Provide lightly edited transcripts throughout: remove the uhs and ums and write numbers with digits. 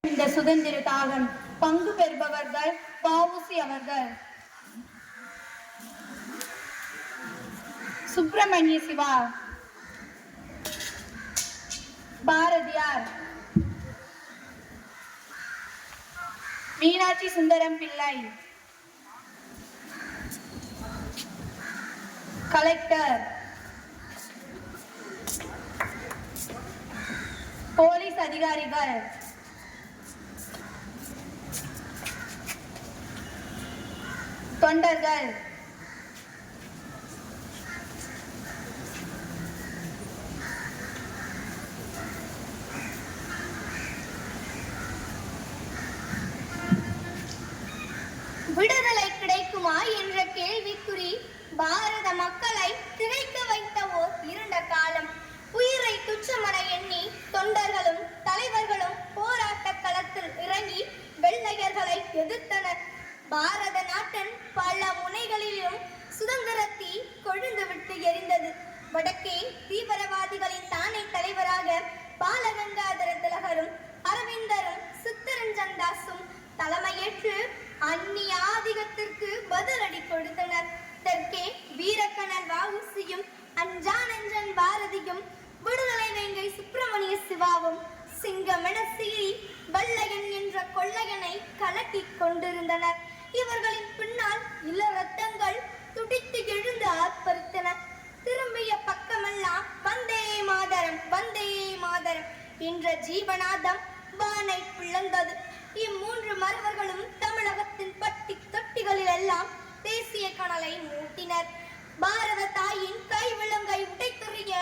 இந்த சுதந்திர தாகம் பங்கு பெறுபவர்கள் வ.உ.சி. அவர்கள், சுப்பிரமணிய சிவா, பாரதியார், மீனாட்சி சுந்தரம் பிள்ளை, கலெக்டர், போலீஸ் அதிகாரிகள், தொண்டர்கள், விடுதலை கிடைக்குமா என்ற கேள்விக்குறி பாரத மக்களை திகைக்க வைத்த ஓர் இருண்ட காலம். உயிரை துச்சமென எண்ணி தொண்டர்களும் தலைவர்களும் போராட்ட களத்தில் இறங்கி வெள்ளையர்களை எதிர்த்தனர். பாரத நாட்டின் பல முனைகளிலும் சுதந்திர தீ கொழுந்துவிட்டு எரிந்தது. வடக்கே தீவிரவாதிகளின் தானே தலைவராக பாலகங்காதர திலகரும் அரவிந்தரும் சித்தரஞ்சன் தாஸும் தலைமையேற்று அந்நிய ஆதிக்கத்திற்கு பதிலடி கொடுத்தனர். தெற்கே வீரக்கணர் வ.உ.சி.யும் அஞ்சானஞ்சன் பாரதியும் விடுதலை வேங்கை சுப்பிரமணிய சிவாவும் சிங்கமென சீறி வெள்ளையன் என்ற கொள்ளையனை கலக்கிக் கொண்டிருந்தனர். இவர்களின் பின்னால் இள ரத்தங்கள் துடித்து எழுந்து ஆர்ப்பரித்தன. திரும்பிய பக்கமெல்லாம் வந்தே மாதரம் வந்தே மாதரம் என்ற ஜீவநாதம் வானை பிளந்தது. இம்மூன்று மறவர்களும் தமிழகத்தின் பட்டி தொட்டிகளில் எல்லாம் தேசிய கனலை மூட்டினர். பாரத தாயின் கை விலங்கை உடைத்தெறிய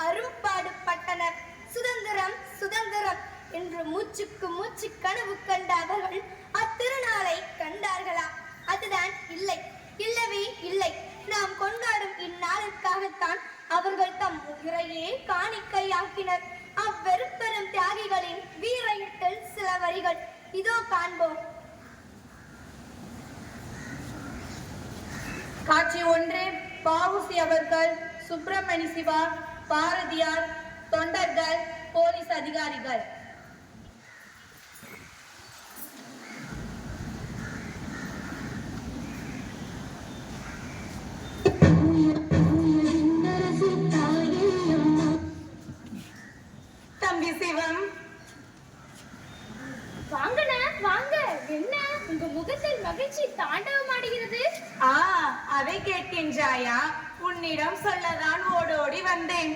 அரும்பாடுபட்டனர். சுதந்திரம் சுதந்திரம் என்று மூச்சுக்கு மூச்சு கனவு கண்ட அவர்கள் அத்திருநாளை கண்டார்களா? அதுதான் இல்லை, இல்லவே இல்லை. நாம் கொண்டாடும் இந்நாளுக்காகத்தான் அவர்கள் தம் உயிரையே காணிக்கையாக்கினர். அவ்வெருப்பெரும் தியாகிகளின் வீர எட்டில் சில வரிகள் இதோ காண்போம். காட்சி 1. வ.உ.சி. அவர்கள், சுப்பிரமணிய சிவா, பாரதியார், தொண்டர்கள், போலீஸ் அதிகாரிகள். தம்பி சிவம், வாங்கண்ணா வாங்க. என்ன உங்க முகத்தில் மகிழ்ச்சி தாண்டவமாடுகிறது? அதை கேட்கின்றாயா? உன்னிடம் சொல்லதான் ஓடோடி வந்தேன்.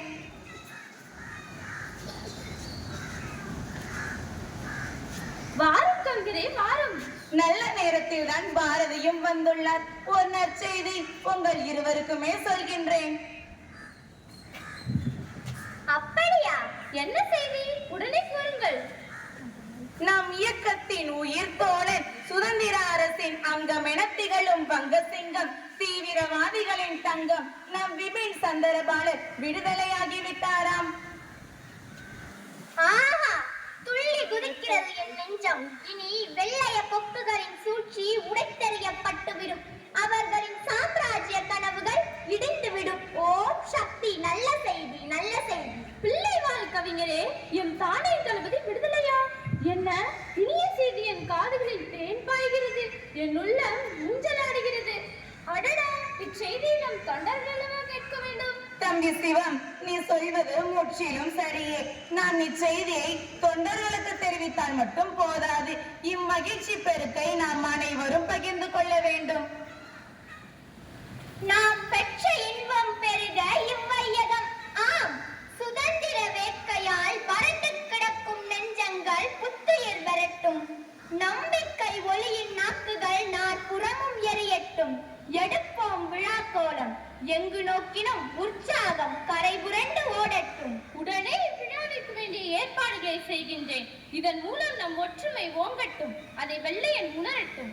வாரம் சொல்கிறேன் வாரம். நல்ல நேரத்தில் தான் பாரதியும் வந்துள்ளார். ஒரு நற்செய்தி உங்கள் இருவருக்குமே சொல்கின்றேன். அப்படியா? என்ன செய்தி? உடனே கூறுங்கள். நம் இயக்கத்தின் உயிர் தோழன், சுதந்திர அரசின் அங்கமென திகழும் வங்கசிங்கம், தீவிரவாதிகளின் தங்கம் நம் விபின் சந்திரபாலர் விடுதலையாகிவிட்டாராம். ஆஹா, துள்ளி குதிக்கிறது என் நெஞ்சம். இனி வெள்ளைய கொக்குகளின் சூழ்ச்சி உடைத்தெறியப்பட்டுவிடும். அவர்களின் சாம்ராஜ்ய கனவுகள் இடிந்துவிடும். ஓ சக்தி! நல்ல செய்தி, நல்ல செய்தி. பிள்ளைவாழ் கவிஞரே, என் தானே தளபதி விடுதலையா? என்ன இனிய செய்தி! என் காதுகளில் தேன் பாய்கிறது, என் உள்ளம் ஊஞ்சலாடுகிறது. அடடா, இச்செய்தியை நம் தொண்டர்களா கேட்க வேண்டும். தம்பி சிவம், நீ சொல்வது முற்றிலும் சரியே. நான் இச்செய்தியை தொண்டர்களுக்கு தெரிவித்தால் மட்டும் போதாது. இம்மகிழ்ச்சி பெருக்கை நாம் அனைவரும் பகிர்ந்து கொள்ள வேண்டும். நாம் பெற்ற இன்பம் பெருக இவ்வையகம். ஆம், சுதந்திர வேட்கையால் வறண்டு கிடக்கும் நெஞ்சங்கள் புத்துயிர் பெறட்டும். நம்பிக்கை ஒளியின் நாக்குகள் நாற்புறமும் எரியட்டும். எடுப்போம் விழாக்கோலம், எங்கு நோக்கினும் உற்சாகம் கரை புரண்டு ஓடட்டும். உடனே விழாவிற்கு வேண்டிய ஏற்பாடுகளை செய்கின்றேன். இதன் மூலம் நம் ஒற்றுமை ஓங்கட்டும், அதை வெள்ளையன் உணரட்டும்.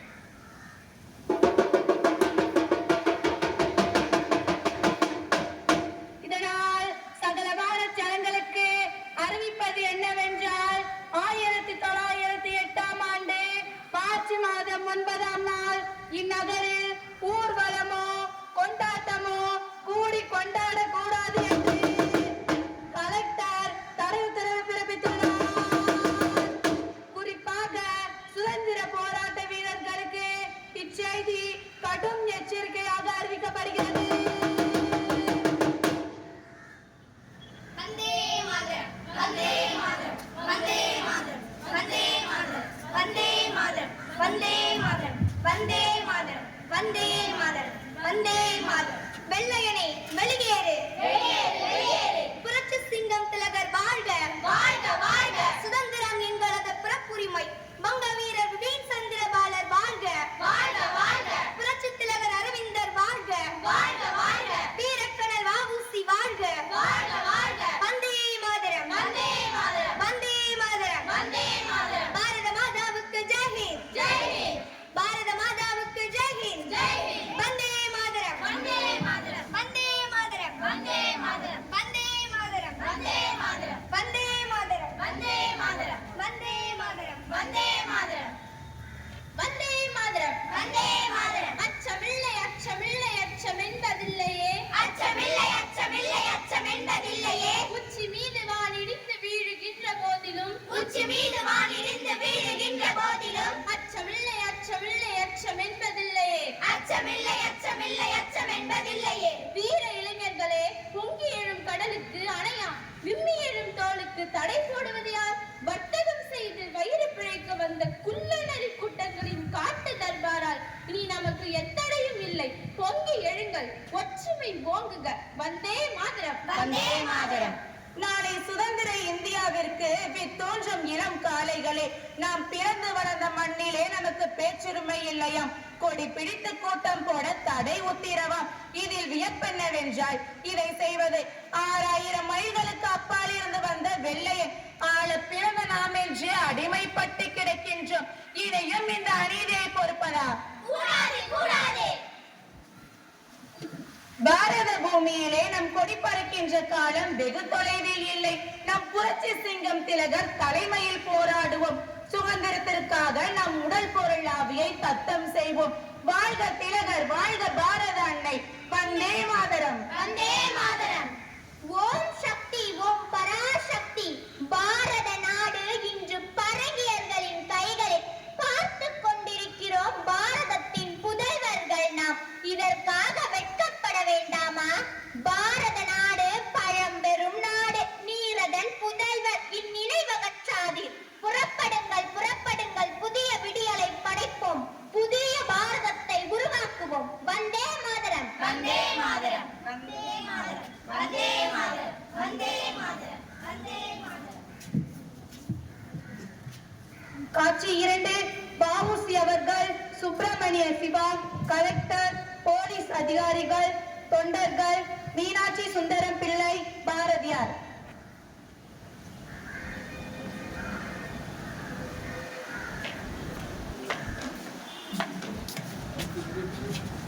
இதனால் சகல பாரத் ஜனங்களுக்கு அறிவிப்பது என்னவென்றால், 1908ஆம் ஆண்டு மார்ச் மாதம் 9ஆம் நாள் இந்நகரில் ஊர்வலமோ கொண்டாட்டமோ கூடி கொண்டாடக்கூடாது என்று கலெக்டர் தரவு பிறப்பித்துள்ளார். குறிப்பாக கடும் எச்சரிக்கையாக அறிவிக்கப்படுகிறது. வந்தே மாதரம், வந்தே மாதரம், வந்தே மாதரம், வந்தே மாதரம், வந்தே மாதரம், வந்தே மாதரம், வந்தே மாதரம், வந்தே மாதரம், வந்தே மாதரம். வெள்ளையனே வெளியேறு, வெளியேறு, வெளியேறு. புரட்சி சிங்கம் திலகர் வாழ்க, வாழ்க, வாழ்க. சுதந்திரம் எங்களது பிறப்புரிமை. வங்க வீரர் விபின் சந்திரபாலர் வாழ்க, வாழ்க, வாழ்க. புரட்சி திலகர் அரவிந்தர் வாழ்க, வாழ்க, வாழ்க. வீரக்கணல் வ.உ.சி. வாழ்க, வாழ்க, வாழ்க. வந்தே மாதரம், வந்தே மாதரம், வந்தே மாதரம், வந்தே மாதரம். பாரத மாதாவுக்கு ஜெய்ஹிந்த், ஜெய்ஹிந்த். பாரத மாதாவுக்கு ஜெய்ஹிந்த், ஜெய்ஹிந்த். வந்தே மாதரம், வந்தே மாதரம், வந்தே மாதரம், வந்தே மாதரம், வந்தே மாதரம், வந்தே மாதரம், வந்தே மாதரம், வந்தே மாதரம், வந்தே மாதரம், வந்தே மாதரம், வந்தே மாதரம், வந்தே மாதரம். அச்சமில்லை, அச்சமில்லை, அச்சம் என்பதில்லையே, அச்சமில்லை, அச்சமில்லை, அச்சம் என்பதில்லையே. உச்சி மீது வான் இடிந்து வீழுகின்ற போதிலும், உச்சி மீது வான் இடிந்து வீழுகின்ற போதிலும், அச்சமில்லை, அச்சமில்லை, அச்சம் என்பதில்லையே, அச்சமில்லை, அச்சமில்லை, அச்சம் என்பதில்லையே. வீர இளைஞர்களே, பொங்கி எழும் கடலுக்கு அணையா விம்மி எழும் தோளுக்கு தடை போடுவது யார்? வர்த்தகம் செய்து வயிறு பிழைக்க வந்த குள்ளநரி கூட்டங்களின் காட்டு தர்பாரால் இனி நமக்கு எத்தடையும் இல்லை. பொங்கி எழுங்கள், ஒற்றுமை ஓங்குக. வந்தே மாதரம், வந்தே மாதரம். நாளை சுதந்திர இந்தியாவிற்கு தோன்றும் இளம் காளைகளே, நாம் பிறந்து வளர்ந்த மண்ணிலே நமக்கு பேச்சுரிமை இல்லையாம். கொடி பிடித்து கூட்டம் போட தடை உத்திரவாம். இதில் வியப்பென்னவென்றால் இதை செய்வது 6000 மைல்களுக்கு அப்பால் இருந்து வந்த வெள்ளையன் ஆள பிறந்த நாம் என்று அடிமைப்பட்டு கிடக்கின்றோம். இதையும் இந்த அநீதியை பொறுப்பதா? கூடாது, கூடாது. பாரத பூமியிலே நம் கொடி பறக்கின்ற காலம் வெகு தொலைவில் இல்லை. நம் புரட்சி சிங்கம் திலகர் தலைமையில் போராடுவோம். சுதந்திரத்திற்காக நம் உடல் பொருள் ஆவியை தத்தம் செய்வோம். வாழ்க திலகர், வாழ்க பாரத அன்னை. வந்தே மாதரம், வந்தே மாதரம். ஓம் சக்தி, ஓம் பராசக்தி. பாரத நாடு இன்று பரங்கியர்களின் கைகளில். பார்த்து கொண்டிருக்கிறோம் பாரதத்தின் புதல்வர்கள் நாம். இதற்காக வெட்கப்பட வேண்டாமா? பாரத நாடு பழம்பெரும் நாடு. நீரதன் புதல்வர் இந்நினைவகற்றாதீர். புறப்படுங்கள், புறப்படுங்கள். புதிய விடியலை படைப்போம். புதிய பாரதத்தை உருவாக்குவோம். வந்தே மாதரம், வந்தே மாதரம், வந்தே மாதரம், வந்தே மாதரம், வந்தே மாதரம், வந்தே மாதரம். காட்சி 2. வ.உ.சி. அவர்கள், சுப்பிரமணிய சிவா, கலெக்டர், போலீஸ் அதிகாரிகள், தொண்டர்கள், மீனாட்சி சுந்தரம் பிள்ளை, பாரதியார்.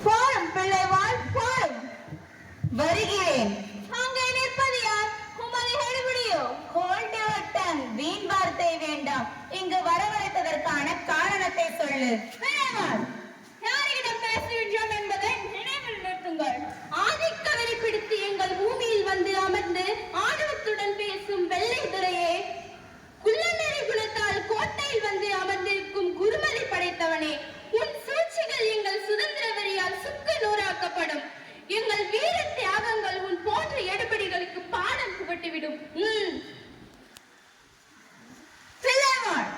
போரும் பிள்ளைவாள் போரும். வருகிறேன். அங்கே நிற்பது யார்? உமது எடுபடியோ? Hold your tongue. வீண் வார்த்தை வேண்டாம். இங்கு வரவழைத்ததற்கான காரணத்தை சொல்லு. பிள்ளைவாள், யாரிடம் பேசுகின்றோம் என்பதை நினைவில் நிறுத்துங்கள். ஆதிக்கவரை பிடித்து எங்கள் பூமியில் வந்து அமர்ந்து ஆணவத்துடன் பேசும் வெள்ளை துரையே, குள்ளநரி குலத்தால் கோட்டையில் வந்து அமர்ந்திருக்கும் குருமதி படைத்தவனே, உன் சூழ்ச்சிகள் எங்கள் சுதந்திர வெறியால் சுக்கு நூறாக்கப்படும். எங்கள் வீர தியாகங்கள் உன் போன்ற எடுபடிகளுக்கு பாடம் புகட்டிவிடும். பிள்ளைவாள்,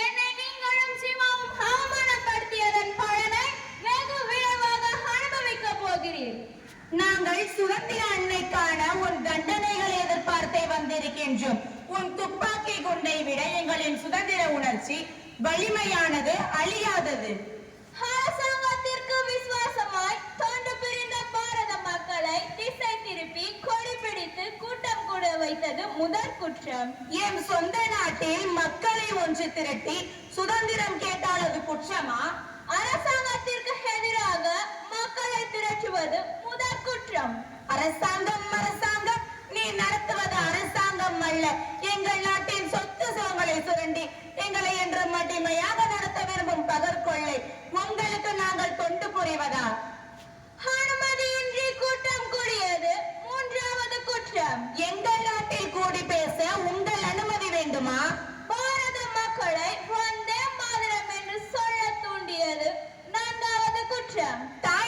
என்னை நீங்களும் சிவாவும் அவமானப்படுத்தியதன் பலனை வெகு விரைவாக அனுபவிக்கப் போகிறீர். நாங்கள் சுதந்திர அன்னைக்கான உன் தண்டனைகளை எதிர்பார்த்தே வந்திருக்கின்றோம். உன் துப்பாக்கி குண்டை விட எங்களின் சுதந்திர உணர்ச்சி வலிமையானது, அழியாதது. அரசாங்கத்திற்கு விசுவாசமாய் தொண்டு பிரிந்த பாரத மக்களை திசை திருப்பி கொடி பிடித்து கூட்டம் கூட வைத்தது முதல் குற்றம். என் சொந்த நாட்டில் மக்களை ஒன்று திரட்டி சுதந்திரம் கேட்டால் அது குற்றமா? அரசாங்கத்திற்கு எதிராக மக்களை திரட்டுவது முதல் குற்றம். அரசாங்கம், அரசாங்கம், நீ நடத்துவது அரசாங்கம் அல்ல. எங்கள் நாட்டின் சொத்து சுகங்களை சுரண்டி எங்களை என்று மடிமையாக நடத்த விரும்பும் பகற்கொள்ளை. உங்களுக்கு நாங்கள் தொண்டு புரிவதா? அனுமதியின்றி கூட்டம் கூடியது மூன்றாவது குற்றம். எங்கள் நாட்டில் கூடி பேச உங்கள் அனுமதி வேண்டுமா? பாரத மக்களை வந்தே மாதரம் என்று சொல்ல தூண்டியது நான்காவது குற்றம். தாய்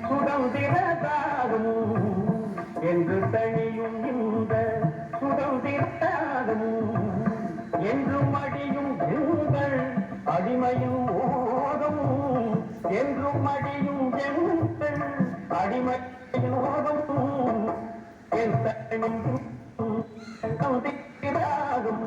சுதந்திரதாகும் என்று தனியும் இந்த சுதந்திரதாகும் என்றும் அடியும் எங்கள் அடிமையும் ஓதும் என்றும் அடியும் எங்கள் அடிமையும் ஓதும் என் தனியும் சுதந்திரதாகும்